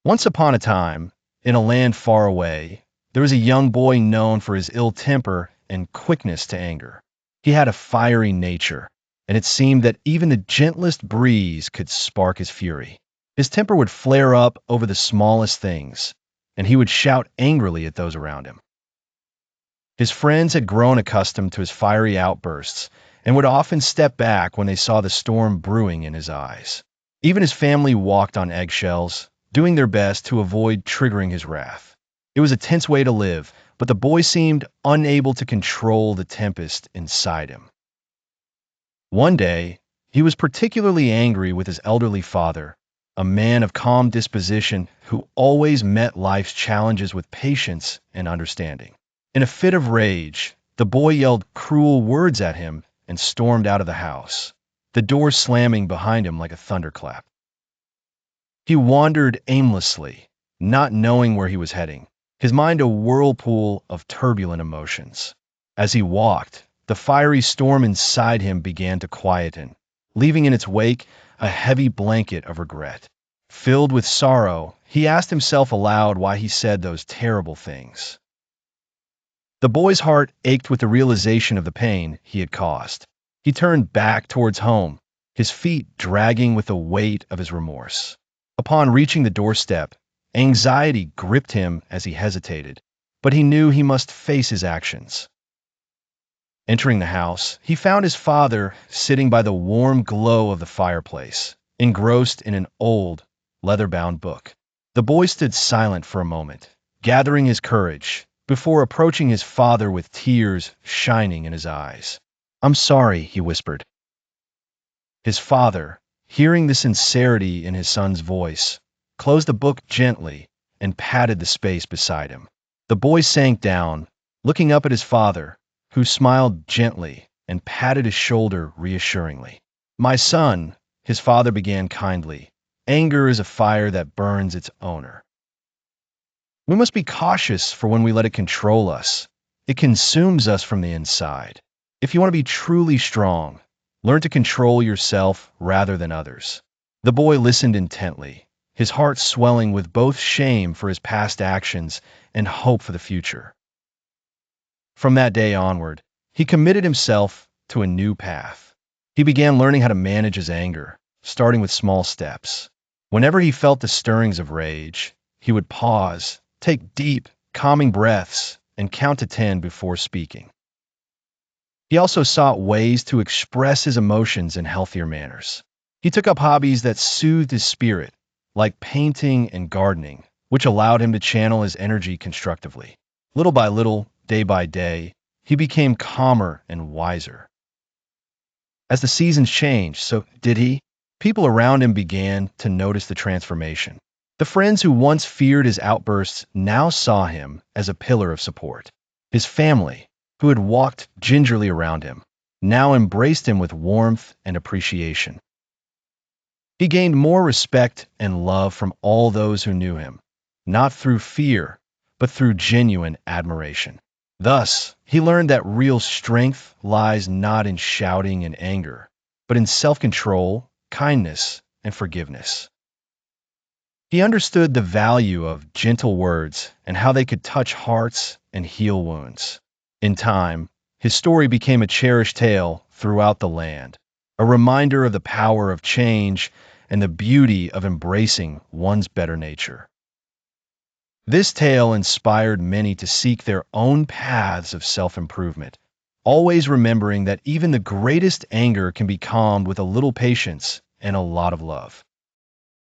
Once upon a time, in a land far away, there was a young boy known for his ill temper and quickness to anger. He had a fiery nature, and it seemed that even the gentlest breeze could spark his fury. His temper would flare up over the smallest things, and he would shout angrily at those around him. His friends had grown accustomed to his fiery outbursts and would often step back when they saw the storm brewing in his eyes. Even his family walked on eggshells, doing their best to avoid triggering his wrath. It was a tense way to live, but the boy seemed unable to control the tempest inside him. One day, he was particularly angry with his elderly father, a man of calm disposition who always met life's challenges with patience and understanding. In a fit of rage, the boy yelled cruel words at him and stormed out of the house, the door slamming behind him like a thunderclap. He wandered aimlessly, not knowing where he was heading, his mind a whirlpool of turbulent emotions. As he walked, the fiery storm inside him began to quieten, leaving in its wake a heavy blanket of regret. Filled with sorrow, he asked himself aloud why he said those terrible things. The boy's heart ached with the realization of the pain he had caused. He turned back towards home, his feet dragging with the weight of his remorse. Upon reaching the doorstep, anxiety gripped him as he hesitated, but he knew he must face his actions. Entering the house, he found his father sitting by the warm glow of the fireplace, engrossed in an old, leather-bound book. The boy stood silent for a moment, gathering his courage, before approaching his father with tears shining in his eyes. "I'm sorry," he whispered. His father, hearing the sincerity in his son's voice, closed the book gently and patted the space beside him. The boy sank down, looking up at his father, who smiled gently and patted his shoulder reassuringly. "My son," his father began kindly, "anger is a fire that burns its owner. We must be cautious for when we let it control us. It consumes us from the inside. If you want to be truly strong, learn to control yourself rather than others." The boy listened intently, his heart swelling with both shame for his past actions and hope for the future. From that day onward, he committed himself to a new path. He began learning how to manage his anger, starting with small steps. Whenever he felt the stirrings of rage, he would pause, take deep, calming breaths, and count to 10 before speaking. He also sought ways to express his emotions in healthier manners. He took up hobbies that soothed his spirit, like painting and gardening, which allowed him to channel his energy constructively. Little by little, day by day, he became calmer and wiser. As the seasons changed, so did he. People around him began to notice the transformation. The friends who once feared his outbursts now saw him as a pillar of support. His family, who had walked gingerly around him, now embraced him with warmth and appreciation. He gained more respect and love from all those who knew him, not through fear, but through genuine admiration. Thus, he learned that real strength lies not in shouting and anger, but in self-control, kindness, and forgiveness. He understood the value of gentle words and how they could touch hearts and heal wounds. In time, his story became a cherished tale throughout the land, a reminder of the power of change and the beauty of embracing one's better nature. This tale inspired many to seek their own paths of self-improvement, always remembering that even the greatest anger can be calmed with a little patience and a lot of love.